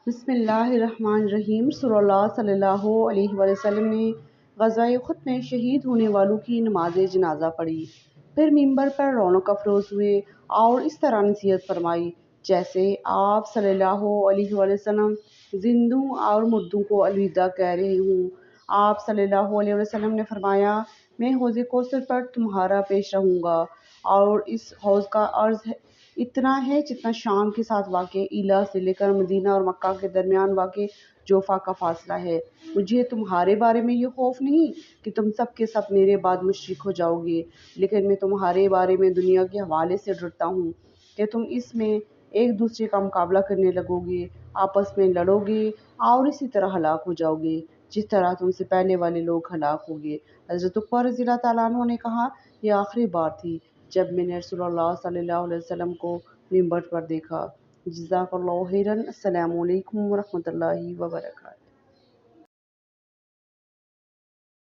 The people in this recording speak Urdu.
بسم اللہ الرحمن الرحیم۔ رسول اللہ صلی اللہ علیہ وسلم نے غزوہ احد میں شہید ہونے والوں کی نماز جنازہ پڑھی، پھر ممبر پر رونق افروز ہوئے اور اس طرح نصیحت فرمائی جیسے آپ صلی اللہ علیہ وسلم زندوں اور مردوں کو الوداع کہہ رہے ہوں۔ آپ صلی اللہ علیہ وسلم نے فرمایا، میں حوض کوثر پر تمہارا پیش رہوں گا، اور اس حوض کا عرض اتنا ہے جتنا شام کے ساتھ واقع ایلا سے لے کر مدینہ اور مکہ کے درمیان واقع جوفا کا فاصلہ ہے۔ مجھے تمہارے بارے میں یہ خوف نہیں کہ تم سب کے سب میرے بعد مشرک ہو جاؤ گے، لیکن میں تمہارے بارے میں دنیا کے حوالے سے ڈرتا ہوں کہ تم اس میں ایک دوسرے کا مقابلہ کرنے لگو گے، آپس میں لڑو گے اور اسی طرح ہلاک ہو جاؤ گے جس طرح تم سے پہلے والے لوگ ہلاک ہو گئے۔ حضرت عقبہ رضی اللہ تعالیٰ عنہ نے کہا، یہ آخری بار تھی جب میں نے رسول اللہ صلی اللہ علیہ وسلم کو ممبر پر دیکھا۔ جزاک اللہ خیرا۔ السلام علیکم ورحمۃ اللہ وبرکاتہ۔